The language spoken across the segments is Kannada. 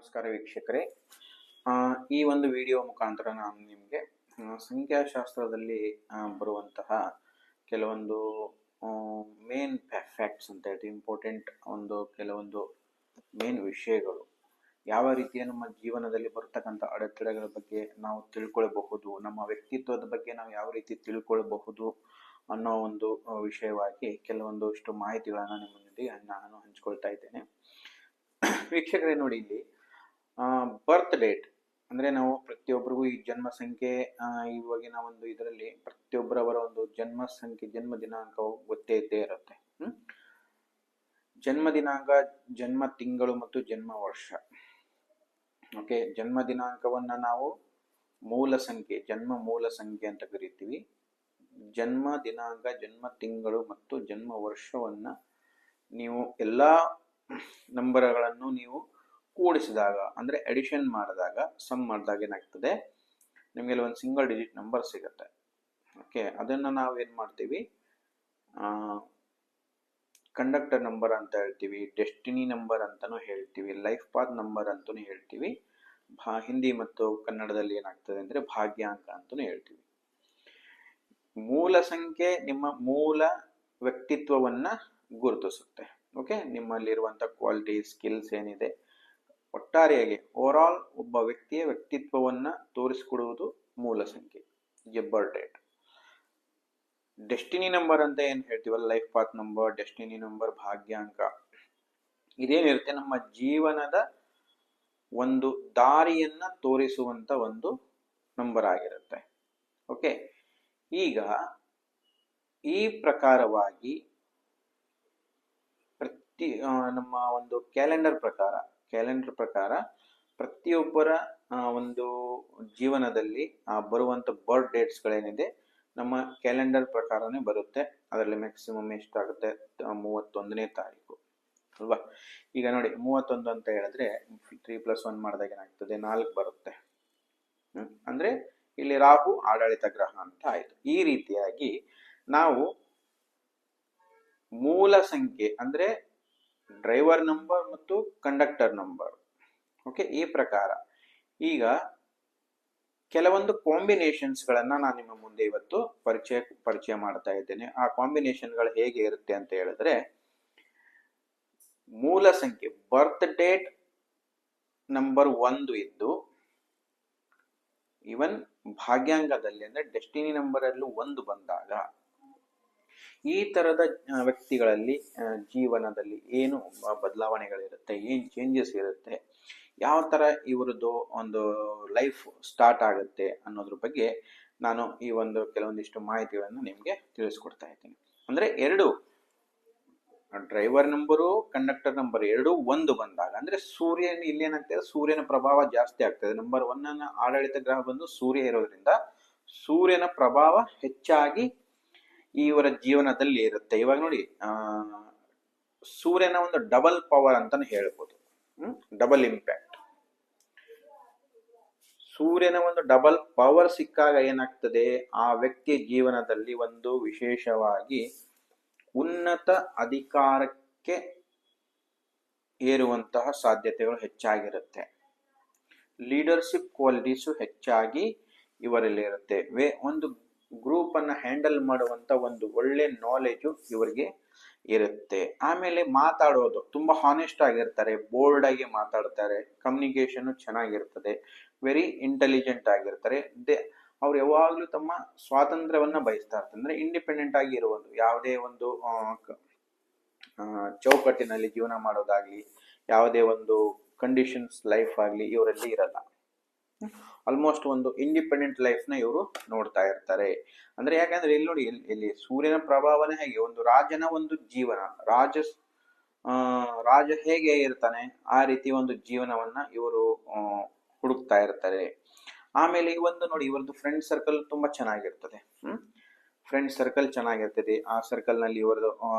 ನಮಸ್ಕಾರ ವೀಕ್ಷಕರೇ. ಈ ಒಂದು ವಿಡಿಯೋ ಮುಖಾಂತರ ನಾನು ನಿಮಗೆ ಸಂಖ್ಯಾಶಾಸ್ತ್ರದಲ್ಲಿ ಬರುವಂತಹ ಕೆಲವೊಂದು ಮೇನ್ ಫ್ಯಾಕ್ಟ್ಸ್ ಅಂತ ಹೇಳ್ತೀವಿ, ಇಂಪಾರ್ಟೆಂಟ್ ಕೆಲವೊಂದು ಮೇನ್ ವಿಷಯಗಳು, ಯಾವ ರೀತಿಯ ನಮ್ಮ ಜೀವನದಲ್ಲಿ ಬರ್ತಕ್ಕಂಥ ಅಡೆತಡೆಗಳ ಬಗ್ಗೆ ನಾವು ತಿಳ್ಕೊಳ್ಬಹುದು, ನಮ್ಮ ವ್ಯಕ್ತಿತ್ವದ ಬಗ್ಗೆ ನಾವು ಯಾವ ರೀತಿ ತಿಳ್ಕೊಳ್ಬಹುದು ಅನ್ನೋ ಒಂದು ವಿಷಯವಾಗಿ ಕೆಲವೊಂದಷ್ಟು ಮಾಹಿತಿಗಳನ್ನು ನಿಮ್ಮೊಂದಿಗೆ ನಾನು ಹಂಚ್ಕೊಳ್ತಾ ಇದ್ದೇನೆ. ವೀಕ್ಷಕರೇ ನೋಡಿ, ಇಲ್ಲಿ ಬರ್ತ್ ಡೇಟ್ ಅಂದ್ರೆ ನಾವು ಪ್ರತಿಯೊಬ್ಬರಿಗೂ ಈ ಜನ್ಮ ಸಂಖ್ಯೆ ಇವಾಗಿನ ಒಂದು ಇದರಲ್ಲಿ ಪ್ರತಿಯೊಬ್ಬರವರ ಒಂದು ಜನ್ಮ ಸಂಖ್ಯೆ, ಜನ್ಮ ದಿನಾಂಕವು ಗೊತ್ತೇ ಇದ್ದೇ ಇರುತ್ತೆ. ಜನ್ಮ ದಿನಾಂಕ, ಜನ್ಮ ತಿಂಗಳು ಮತ್ತು ಜನ್ಮ ವರ್ಷ. ಓಕೆ, ಜನ್ಮ ದಿನಾಂಕವನ್ನ ನಾವು ಮೂಲ ಸಂಖ್ಯೆ, ಜನ್ಮ ಮೂಲ ಸಂಖ್ಯೆ ಅಂತ ಕರಿತೀವಿ. ಜನ್ಮ ದಿನಾಂಕ, ಜನ್ಮ ತಿಂಗಳು ಮತ್ತು ಜನ್ಮ ವರ್ಷವನ್ನ ನೀವು ಎಲ್ಲಾ ನಂಬರ್ಗಳನ್ನು ನೀವು ಕೂಡಿಸಿದಾಗ ಅಂದ್ರೆ ಅಡಿಷನ್ ಮಾಡಿದಾಗ, ಸಮ್ ಮಾಡಿದಾಗ ಏನಾಗ್ತದೆ, ನಿಮಗೆ ಒಂದು ಸಿಂಗಲ್ ಡಿಜಿಟ್ ನಂಬರ್ ಸಿಗುತ್ತೆ. ಓಕೆ, ಅದನ್ನ ನಾವು ಏನ್ ಮಾಡ್ತೀವಿ, ಕಂಡಕ್ಟರ್ ನಂಬರ್ ಅಂತ ಹೇಳ್ತೀವಿ, ಡೆಸ್ಟಿನಿ ನಂಬರ್ ಅಂತಾನು ಹೇಳ್ತೀವಿ, ಲೈಫ್ ಪಾತ್ ನಂಬರ್ ಅಂತಾನು ಹೇಳ್ತೀವಿ. ಹಿಂದಿ ಮತ್ತು ಕನ್ನಡದಲ್ಲಿ ಏನಾಗ್ತದೆ ಅಂದ್ರೆ ಭಾಗ್ಯಾಂಕ ಅಂತಾನು ಹೇಳ್ತೀವಿ. ಮೂಲ ಸಂಖ್ಯೆ ನಿಮ್ಮ ಮೂಲ ವ್ಯಕ್ತಿತ್ವವನ್ನ ಗುರುತಿಸುತ್ತೆ. ಓಕೆ, ನಿಮ್ಮಲ್ಲಿರುವಂತ ಕ್ವಾಲಿಟಿ, ಸ್ಕಿಲ್ಸ್ ಏನಿದೆ, ಒಟ್ಟಾರೆಯಾಗಿ ಓವರ್ ಆಲ್ ಒಬ್ಬ ವ್ಯಕ್ತಿಯ ವ್ಯಕ್ತಿತ್ವವನ್ನ ತೋರಿಸಿಕೊಡುವುದು ಮೂಲ ಸಂಖ್ಯೆ, ಬರ್ತ್ ಡೇಟ್. ಡೆಸ್ಟಿನಿ ನಂಬರ್ ಅಂತ ಏನ್ ಹೇಳ್ತೀವಲ್ಲ, life path number, destiny number, ಭಾಗ್ಯಾಂಕ, ಇದೇನಿರುತ್ತೆ ನಮ್ಮ ಜೀವನದ ಒಂದು ದಾರಿಯನ್ನ ತೋರಿಸುವಂತ ಒಂದು ನಂಬರ್ ಆಗಿರುತ್ತೆ. ಓಕೆ, ಈಗ ಈ ಪ್ರಕಾರವಾಗಿ ನಮ್ಮ ಒಂದು ಕ್ಯಾಲೆಂಡರ್ ಪ್ರಕಾರ ಪ್ರತಿಯೊಬ್ಬರ ಒಂದು ಜೀವನದಲ್ಲಿ ಬರುವಂತ ಬರ್ತ್ ಡೇಟ್ಸ್ ಗಳೇನಿದೆ ನಮ್ಮ ಕ್ಯಾಲೆಂಡರ್ ಪ್ರಕಾರನೇ ಬರುತ್ತೆ. ಅದರಲ್ಲಿ ಮ್ಯಾಕ್ಸಿಮಮ್ ಎಷ್ಟಾಗುತ್ತೆ, 31ನೇ ತಾರೀಕು ಅಲ್ವಾ. ಈಗ ನೋಡಿ, 31 ಅಂತ ಹೇಳಿದ್ರೆ 3+1 ಮಾಡಿದಾಗ ಏನಾಗ್ತದೆ, 4 ಬರುತ್ತೆ. ಅಂದ್ರೆ ಇಲ್ಲಿ ರಾಹು ಆಡಳಿತ ಗ್ರಹ ಅಂತ ಆಯ್ತು. ಈ ರೀತಿಯಾಗಿ ನಾವು ಮೂಲ ಸಂಖ್ಯೆ ಅಂದ್ರೆ ಡ್ರೈವರ್ ನಂಬರ್ ಮತ್ತು ಕಂಡಕ್ಟರ್ ನಂಬರ್, ಓಕೆ, ಈ ಪ್ರಕಾರ ಈಗ ಕೆಲವೊಂದು ಕಾಂಬಿನೇಷನ್ಸ್ ಗಳನ್ನ ನಾನು ನಿಮ್ಮ ಮುಂದೆ ಇವತ್ತು ಪರಿಚಯ ಮಾಡ್ತಾ ಇದ್ದೇನೆ. ಆ ಕಾಂಬಿನೇಷನ್ ಗಳು ಹೇಗೆ ಇರುತ್ತೆ ಅಂತ ಹೇಳಿದ್ರೆ, ಮೂಲ ಸಂಖ್ಯೆ ಬರ್ತ್ ಡೇಟ್ ನಂಬರ್ 1 ಇದ್ದು, ಇವನ್ ಭಾಗ್ಯಾಂಗದಲ್ಲಿ ಅಂದ್ರೆ ಡೆಸ್ಟಿನಿ ನಂಬರ್ ಅಲ್ಲೂ 1 ಬಂದಾಗ, ಈ ತರದ ವ್ಯಕ್ತಿಗಳಲ್ಲಿ ಜೀವನದಲ್ಲಿ ಏನು ಬದಲಾವಣೆಗಳಿರುತ್ತೆ, ಏನ್ ಚೇಂಜಸ್ ಇರುತ್ತೆ, ಯಾವ ತರ ಇವರದ್ದು ಒಂದು ಲೈಫ್ ಸ್ಟಾರ್ಟ್ ಆಗುತ್ತೆ ಅನ್ನೋದ್ರ ಬಗ್ಗೆ ನಾನು ಈ ಒಂದು ಕೆಲವೊಂದಿಷ್ಟು ಮಾಹಿತಿಗಳನ್ನು ನಿಮ್ಗೆ ತಿಳಿಸ್ಕೊಡ್ತಾ ಇದ್ದೀನಿ. ಅಂದ್ರೆ ಎರಡು ಡ್ರೈವರ್ ನಂಬರು, ಕಂಡಕ್ಟರ್ ನಂಬರ್ ಎರಡು 1 ಬಂದಾಗ, ಅಂದ್ರೆ ಸೂರ್ಯನ ಇಲ್ಲಿ ಏನಾಗ್ತದೆ, ಸೂರ್ಯನ ಪ್ರಭಾವ ಜಾಸ್ತಿ ಆಗ್ತದೆ. ನಂಬರ್ 1 ಆಡಳಿತ ಗ್ರಹ ಬಂದು ಸೂರ್ಯ ಇರೋದ್ರಿಂದ ಸೂರ್ಯನ ಪ್ರಭಾವ ಹೆಚ್ಚಾಗಿ ಇವರ ಜೀವನದಲ್ಲಿ ಇರುತ್ತೆ. ಇವಾಗ ನೋಡಿ, ಸೂರ್ಯನ ಒಂದು ಡಬಲ್ ಪವರ್ ಅಂತಾನು ಹೇಳ್ಬೋದು, ಡಬಲ್ ಇಂಪ್ಯಾಕ್ಟ್. ಸೂರ್ಯನ ಒಂದು ಡಬಲ್ ಪವರ್ ಸಿಕ್ಕಾಗ ಏನಾಗ್ತದೆ, ಆ ವ್ಯಕ್ತಿಯ ಜೀವನದಲ್ಲಿ ಒಂದು ವಿಶೇಷವಾಗಿ ಉನ್ನತ ಅಧಿಕಾರಕ್ಕೆ ಏರುವಂತಹ ಸಾಧ್ಯತೆಗಳು ಹೆಚ್ಚಾಗಿರುತ್ತೆ. ಲೀಡರ್ಶಿಪ್ ಕ್ವಾಲಿಟೀಸು ಹೆಚ್ಚಾಗಿ ಇವರಲ್ಲಿ ಇರುತ್ತೆ. ಒಂದು ಗ್ರೂಪ್ ಅನ್ನ ಹ್ಯಾಂಡಲ್ ಮಾಡುವಂತ ಒಂದು ಒಳ್ಳೆ ನಾಲೆಜು ಇವರಿಗೆ ಇರುತ್ತೆ. ಆಮೇಲೆ ಮಾತಾಡೋದು ತುಂಬಾ ಹಾನೆಸ್ಟ್ ಆಗಿರ್ತಾರೆ, ಬೋಲ್ಡ್ ಆಗಿ ಮಾತಾಡ್ತಾರೆ, ಕಮ್ಯುನಿಕೇಶನ್ ಚೆನ್ನಾಗಿರ್ತದೆ, ವೆರಿ ಇಂಟೆಲಿಜೆಂಟ್ ಆಗಿರ್ತಾರೆ. ಅವ್ರು ಯಾವಾಗ್ಲೂ ತಮ್ಮ ಸ್ವಾತಂತ್ರ್ಯವನ್ನ ಬಯಸ್ತಾ ಇರ್ತಾರೆ. ಅಂದ್ರೆ ಇಂಡಿಪೆಂಡೆಂಟ್ ಆಗಿ ಇರುವುದು, ಯಾವುದೇ ಒಂದು ಚೌಕಟ್ಟಿನಲ್ಲಿ ಜೀವನ ಮಾಡೋದಾಗ್ಲಿ, ಯಾವುದೇ ಒಂದು ಕಂಡೀಷನ್ಸ್ ಲೈಫ್ ಆಗ್ಲಿ ಇವರಲ್ಲಿ ಇರಲ್ಲ. ಆಲ್ಮೋಸ್ಟ್ ಒಂದು ಇಂಡಿಪೆಂಡೆಂಟ್ ಲೈಫ್ ನ ಇವರು ನೋಡ್ತಾ ಇರ್ತಾರೆ. ಅಂದ್ರೆ ಯಾಕಂದ್ರೆ ಇಲ್ಲಿ ನೋಡಿ, ಇಲ್ಲಿ ಸೂರ್ಯನ ಪ್ರಭಾವನೆ ಹೇಗೆ, ಒಂದು ರಾಜನ ಒಂದು ಜೀವನ, ರಾಜ ಹೇಗೆ ಇರ್ತಾನೆ ಆ ರೀತಿ ಒಂದು ಜೀವನವನ್ನ ಇವರು ಹುಡುಕ್ತಾ ಇರ್ತಾರೆ. ಆಮೇಲೆ ಈ ಒಂದು ನೋಡಿ, ಇವರದ್ದು ಫ್ರೆಂಡ್ ಸರ್ಕಲ್ ತುಂಬಾ ಚೆನ್ನಾಗಿರ್ತದೆ. ಫ್ರೆಂಡ್ ಸರ್ಕಲ್ ಚೆನ್ನಾಗಿರ್ತದೆ. ಆ ಸರ್ಕಲ್ ನಲ್ಲಿ ಇವರದು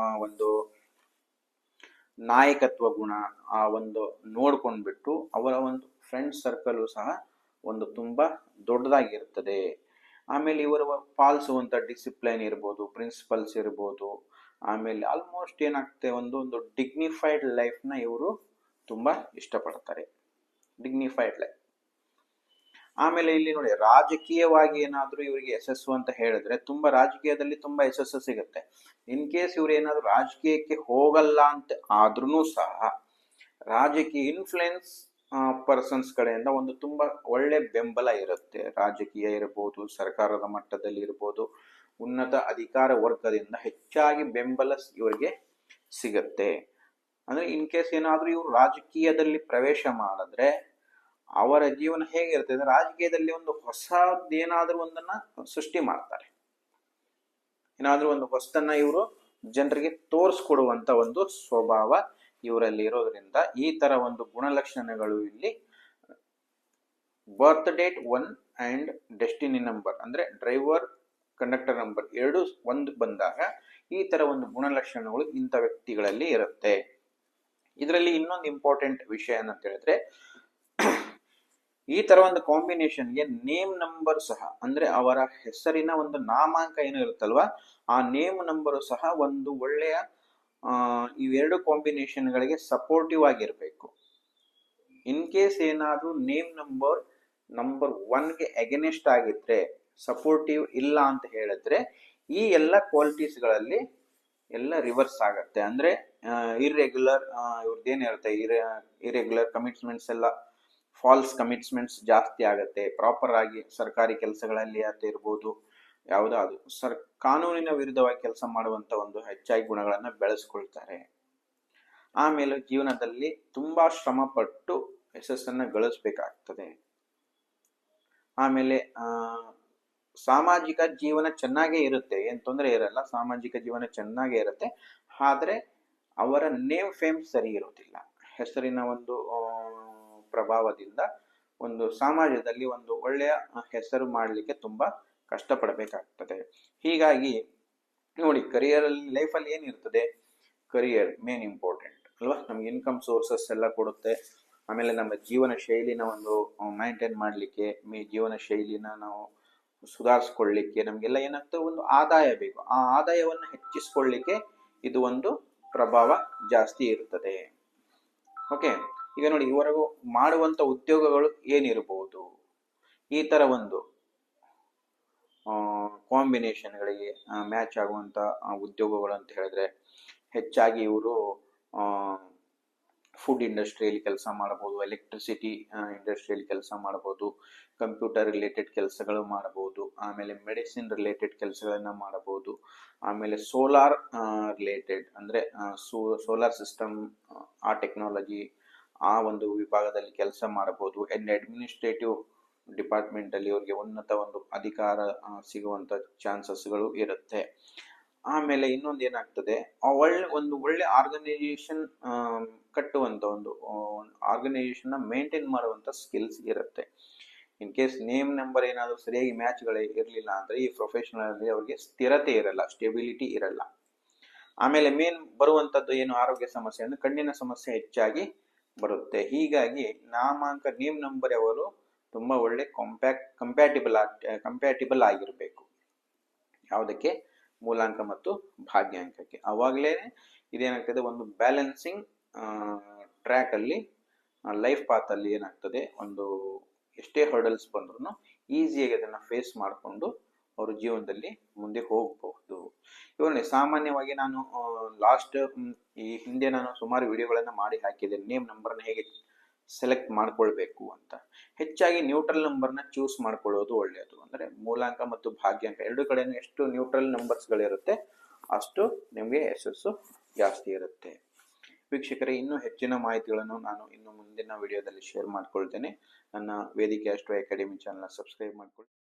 ಒಂದು ನಾಯಕತ್ವ ಗುಣ ಒಂದು ನೋಡ್ಕೊಂಡ್ಬಿಟ್ಟು ಅವರ ಒಂದು ಫ್ರೆಂಡ್ ಸರ್ಕಲ್ ಸಹ ಒಂದು ತುಂಬಾ ದೊಡ್ಡದಾಗಿರ್ತದೆ. ಆಮೇಲೆ ಇವರು ಪಾಲಿಸುವಂತ ಡಿಸಿಪ್ಲೈನ್ ಇರ್ಬೋದು, ಪ್ರಿನ್ಸಿಪಲ್ಸ್ ಇರ್ಬೋದು, ಆಮೇಲೆ ಆಲ್ಮೋಸ್ಟ್ ಏನಾಗ್ತದೆ, ಒಂದು ಡಿಗ್ನಿಫೈಡ್ ಲೈಫ್ ನ ಇವರು ತುಂಬಾ ಇಷ್ಟಪಡ್ತಾರೆ. Dignified life. ಆಮೇಲೆ ಇಲ್ಲಿ ನೋಡಿ, ರಾಜಕೀಯವಾಗಿ ಏನಾದ್ರೂ ಇವರಿಗೆ ಯಶಸ್ಸು ಅಂತ ಹೇಳಿದ್ರೆ ತುಂಬಾ ರಾಜಕೀಯದಲ್ಲಿ ತುಂಬಾ ಯಶಸ್ಸು ಸಿಗುತ್ತೆ. ಇನ್ ಕೇಸ್ ಇವ್ರು ಏನಾದ್ರು ರಾಜಕೀಯಕ್ಕೆ ಹೋಗಲ್ಲ ಅಂತ ಆದ್ರೂ ಸಹ ರಾಜಕೀಯ ಇನ್ಫ್ಲುಯೆನ್ಸ್ ಪರ್ಸನ್ಸ್ ಕಡೆಯಿಂದ ಒಂದು ತುಂಬಾ ಒಳ್ಳೆ ಬೆಂಬಲ ಇರುತ್ತೆ. ರಾಜಕೀಯ ಇರಬಹುದು, ಸರ್ಕಾರದ ಮಟ್ಟದಲ್ಲಿ ಇರಬಹುದು, ಉನ್ನತ ಅಧಿಕಾರ ವರ್ಗದಿಂದ ಹೆಚ್ಚಾಗಿ ಬೆಂಬಲ ಇವರಿಗೆ ಸಿಗತ್ತೆ. ಅಂದ್ರೆ ಇನ್ ಕೇಸ್ ಏನಾದ್ರೂ ಇವರು ರಾಜಕೀಯದಲ್ಲಿ ಪ್ರವೇಶ ಮಾಡಿದ್ರೆ ಅವರ ಜೀವನ ಹೇಗಿರುತ್ತೆ ಅಂದ್ರೆ, ರಾಜಕೀಯದಲ್ಲಿ ಒಂದು ಹೊಸದೇನಾದ್ರೂ ಒಂದನ್ನ ಸೃಷ್ಟಿ ಮಾಡ್ತಾರೆ. ಏನಾದ್ರೂ ಒಂದು ಹೊಸದನ್ನ ಇವರು ಜನರಿಗೆ ತೋರಿಸ್ಕೊಡುವಂತ ಒಂದು ಸ್ವಭಾವ ಇವರಲ್ಲಿ ಇರೋದ್ರಿಂದ ಈ ತರ ಒಂದು ಗುಣಲಕ್ಷಣಗಳು ಇಲ್ಲಿ ಬರ್ತ್ ಡೇಟ್ 1 ಅಂಡ್ ಡೆಸ್ಟಿನಿ ನಂಬರ್ ಅಂದ್ರೆ ಡ್ರೈವರ್ ಕಂಡಕ್ಟರ್ ನಂಬರ್ ಎರಡು ಒಂದು ಬಂದಾಗ ಈ ತರ ಒಂದು ಗುಣಲಕ್ಷಣಗಳು ಇಂಥ ವ್ಯಕ್ತಿಗಳಲ್ಲಿ ಇರುತ್ತೆ. ಇದರಲ್ಲಿ ಇನ್ನೊಂದು ಇಂಪಾರ್ಟೆಂಟ್ ವಿಷಯ ಏನಂತ ಹೇಳಿದ್ರೆ, ಈ ತರ ಒಂದು ಕಾಂಬಿನೇಷನ್ಗೆ ನೇಮ್ ನಂಬರ್ ಸಹ ಅಂದ್ರೆ ಅವರ ಹೆಸರಿನ ಒಂದು ನಾಮಾಂಕ ಏನು ಇರುತ್ತಲ್ವಾ, ಆ ನೇಮ್ ನಂಬರ್ ಸಹ ಒಂದು ಒಳ್ಳೆಯ ಇವೆರಡು ಕಾಂಬಿನೇಷನ್ಗಳಿಗೆ ಸಪೋರ್ಟಿವ್ ಆಗಿರ್ಬೇಕು. ಇನ್ ಕೇಸ್ ಏನಾದ್ರೂ ನೇಮ್ ನಂಬರ್ 1ಗೆ ಅಗೇನೆಸ್ಟ್ ಆಗಿದ್ರೆ, ಸಪೋರ್ಟಿವ್ ಇಲ್ಲ ಅಂತ ಹೇಳಿದ್ರೆ ಈ ಎಲ್ಲ ಕ್ವಾಲಿಟೀಸ್ಗಳಲ್ಲಿ ಎಲ್ಲ ರಿವರ್ಸ್ ಆಗತ್ತೆ. ಅಂದ್ರೆ ಇರ್ರೆಗ್ಯುಲರ್ ಇವ್ರದ್ದೇನಿರುತ್ತೆ, ಇರ್ರೆಗ್ಯುಲರ್ ಕಮಿಟ್ಮೆಂಟ್ಸ್ ಎಲ್ಲ ಫಾಲ್ಸ್ ಕಮಿಟ್ಮೆಂಟ್ಸ್ ಜಾಸ್ತಿ ಆಗುತ್ತೆ. ಪ್ರಾಪರ್ ಆಗಿ ಸರ್ಕಾರಿ ಕೆಲಸಗಳಲ್ಲಿ ಅಂತ ಇರ್ಬೋದು, ಯಾವುದಾದ್ರು ಕಾನೂನಿನ ವಿರುದ್ಧವಾಗಿ ಕೆಲಸ ಮಾಡುವಂತ ಒಂದು ಹೆಚ್ಚಾಗಿ ಗುಣಗಳನ್ನ ಬೆಳೆಸ್ಕೊಳ್ತಾರೆ. ಆಮೇಲೆ ಜೀವನದಲ್ಲಿ ತುಂಬಾ ಶ್ರಮ ಪಟ್ಟು ಯಶಸ್ಸನ್ನ ಗಳಿಸ್ಬೇಕಾಗ್ತದೆ. ಆಮೇಲೆ ಸಾಮಾಜಿಕ ಜೀವನ ಚೆನ್ನಾಗೇ ಇರುತ್ತೆ, ಏನ್ ತೊಂದರೆ ಇರಲ್ಲ, ಸಾಮಾಜಿಕ ಜೀವನ ಚೆನ್ನಾಗೇ ಇರುತ್ತೆ. ಆದ್ರೆ ಅವರ ನೇಮ್ ಫೇಮ್ ಸರಿ ಇರೋದಿಲ್ಲ. ಹೆಸರಿನ ಒಂದು ಪ್ರಭಾವದಿಂದ ಒಂದು ಸಮಾಜದಲ್ಲಿ ಒಂದು ಒಳ್ಳೆಯ ಹೆಸರು ಮಾಡಲಿಕ್ಕೆ ತುಂಬಾ ಕಷ್ಟಪಡಬೇಕಾಗ್ತದೆ. ಹೀಗಾಗಿ ನೋಡಿ, ಕರಿಯರ್ ಅಲ್ಲಿ ಲೈಫಲ್ಲಿ ಏನಿರ್ತದೆ, ಕರಿಯರ್ ಮೇನ್ ಇಂಪಾರ್ಟೆಂಟ್ ಅಲ್ವಾ. ನಮ್ಗೆ ಇನ್ಕಮ್ ಸೋರ್ಸಸ್ ಎಲ್ಲ ಕೊಡುತ್ತೆ. ಆಮೇಲೆ ನಮ್ಮ ಜೀವನ ಶೈಲಿನ ಒಂದು ಮೈಂಟೈನ್ ಮಾಡಲಿಕ್ಕೆ, ಜೀವನ ಶೈಲಿನ ನಾವು ಸುಧಾರಿಸ್ಕೊಳ್ಳಿಕ್ಕೆ ನಮ್ಗೆಲ್ಲ ಏನಾಗ್ತದೆ, ಒಂದು ಆದಾಯ ಬೇಕು. ಆ ಆದಾಯವನ್ನು ಹೆಚ್ಚಿಸ್ಕೊಳ್ಳಿಕ್ಕೆ ಇದು ಒಂದು ಪ್ರಭಾವ ಜಾಸ್ತಿ ಇರ್ತದೆ. ಓಕೆ, ಈಗ ನೋಡಿ, ಇವರೆಗೂ ಮಾಡುವಂತ ಉದ್ಯೋಗಗಳು ಏನಿರಬಹುದು, ಈ ತರ ಒಂದು ಕಾಂಬಿನೇಷನ್ಗಳಿಗೆ ಮ್ಯಾಚ್ ಆಗುವಂತ ಉದ್ಯೋಗಗಳು ಅಂತ ಹೇಳಿದ್ರೆ, ಹೆಚ್ಚಾಗಿ ಇವರು ಫುಡ್ ಇಂಡಸ್ಟ್ರಿಯಲ್ಲಿ ಕೆಲಸ ಮಾಡಬಹುದು, ಎಲೆಕ್ಟ್ರಿಸಿಟಿ ಇಂಡಸ್ಟ್ರಿಯಲ್ಲಿ ಕೆಲಸ ಮಾಡಬಹುದು, ಕಂಪ್ಯೂಟರ್ ರಿಲೇಟೆಡ್ ಕೆಲಸಗಳು ಮಾಡಬಹುದು, ಆಮೇಲೆ ಮೆಡಿಸಿನ್ ರಿಲೇಟೆಡ್ ಕೆಲಸಗಳನ್ನ ಮಾಡಬಹುದು, ಆಮೇಲೆ ಸೋಲಾರ್ ರಿಲೇಟೆಡ್ ಅಂದ್ರೆ ಸೋಲಾರ್ ಸಿಸ್ಟಮ್ ಆ ಟೆಕ್ನಾಲಜಿ ಆ ಒಂದು ವಿಭಾಗದಲ್ಲಿ ಕೆಲಸ ಮಾಡಬಹುದು. ಅಡ್ಮಿನಿಸ್ಟ್ರೇಟಿವ್ ಡಿಪಾರ್ಟ್ಮೆಂಟ್ ಅಲ್ಲಿ ಅವರಿಗೆ ಉನ್ನತ ಒಂದು ಅಧಿಕಾರ ಸಿಗುವಂತ ಚಾನ್ಸಸ್ಗಳು ಇರುತ್ತೆ. ಆಮೇಲೆ ಇನ್ನೊಂದು ಏನಾಗ್ತದೆ, ಒಂದು ಒಳ್ಳೆ ಆರ್ಗನೈಸೇಷನ್ ಕಟ್ಟುವಂತ ಒಂದು ಆರ್ಗನೈಸೇಷನ್ ಮೇಂಟೈನ್ ಮಾಡುವಂತ ಸ್ಕಿಲ್ಸ್ ಇರುತ್ತೆ. ಇನ್ ಕೇಸ್ ನೇಮ್ ನಂಬರ್ ಏನಾದ್ರು ಸರಿಯಾಗಿ ಮ್ಯಾಚ್ಗಳೇ ಇರಲಿಲ್ಲ ಅಂದ್ರೆ ಈ ಪ್ರೊಫೆಷನಲ್ ಅಲ್ಲಿ ಅವ್ರಿಗೆ ಸ್ಥಿರತೆ ಇರಲ್ಲ, ಸ್ಟೆಬಿಲಿಟಿ ಇರಲ್ಲ. ಆಮೇಲೆ ಮೇನ್ ಬರುವಂತದ್ದು ಏನು ಆರೋಗ್ಯ ಸಮಸ್ಯೆ ಅಂದ್ರೆ ಕಣ್ಣಿನ ಸಮಸ್ಯೆ ಹೆಚ್ಚಾಗಿ ಬರುತ್ತೆ. ಹೀಗಾಗಿ ನಾಮಾಂಕ ನೇಮ್ ನಂಬರ್ ಯಾವಾಗಲೂ ತುಂಬಾ ಒಳ್ಳೆ ಕಂಪ್ಯಾಟಿಬಲ್ ಆಗಿರಬೇಕು ಯಾವುದಕ್ಕೆ, ಮೂಲಾಂಕ ಮತ್ತು ಭಾಗ್ಯಾಂಕಕ್ಕೆ. ಅವಾಗಲೇ ಇದೇನಾಗ್ತದೆ, ಒಂದು ಬ್ಯಾಲೆನ್ಸಿಂಗ್ ಟ್ರ್ಯಾಕ್ ಅಲ್ಲಿ ಲೈಫ್ ಪಾತ್ ಅಲ್ಲಿ ಏನಾಗ್ತದೆ, ಒಂದು ಎಷ್ಟೇ ಹರ್ಡಲ್ಸ್ ಬಂದ್ರು ಈಸಿಯಾಗಿ ಅದನ್ನ ಫೇಸ್ ಮಾಡಿಕೊಂಡು ಅವರು ಜೀವನದಲ್ಲಿ ಮುಂದೆ ಹೋಗಬಹುದು. ಇವಾಗ ಸಾಮಾನ್ಯವಾಗಿ ನಾನು ಈ ಹಿಂದೆ ನಾನು ಸುಮಾರು ವಿಡಿಯೋಗಳನ್ನ ಮಾಡಿ ಹಾಕಿದ್ದೇನೆ, ನೇಮ್ ನಂಬರ್ನ ಹೇಗೆ ಸೆಲೆಕ್ಟ್ ಮಾಡ್ಕೊಳ್ಬೇಕು ಅಂತ. ಹೆಚ್ಚಾಗಿ ನ್ಯೂಟ್ರಲ್ ನಂಬರ್ನ ಚೂಸ್ ಮಾಡ್ಕೊಳ್ಳೋದು ಒಳ್ಳೆಯದು. ಅಂದ್ರೆ ಮೂಲಾಂಕ ಮತ್ತು ಭಾಗ್ಯಾಂಕ ಎರಡು ಕಡೆನೂ ಎಷ್ಟು ನ್ಯೂಟ್ರಲ್ ನಂಬರ್ಸ್ ಗಳಿರುತ್ತೆ ಅಷ್ಟು ನಿಮಗೆ ಯಶಸ್ಸು ಜಾಸ್ತಿ ಇರುತ್ತೆ. ವೀಕ್ಷಕರೇ, ಇನ್ನೂ ಹೆಚ್ಚಿನ ಮಾಹಿತಿಗಳನ್ನು ನಾನು ಇನ್ನು ಮುಂದಿನ ವಿಡಿಯೋದಲ್ಲಿ ಶೇರ್ ಮಾಡ್ಕೊಳ್ತೇನೆ. ನನ್ನ ವೇದಿಕೆ ಆಸ್ಟ್ರೋ ಅಕಾಡೆಮಿ ಚಾನಲ್ ಸಬ್ಸ್ಕ್ರೈಬ್ ಮಾಡ್ಕೊಳ್ಳಿ.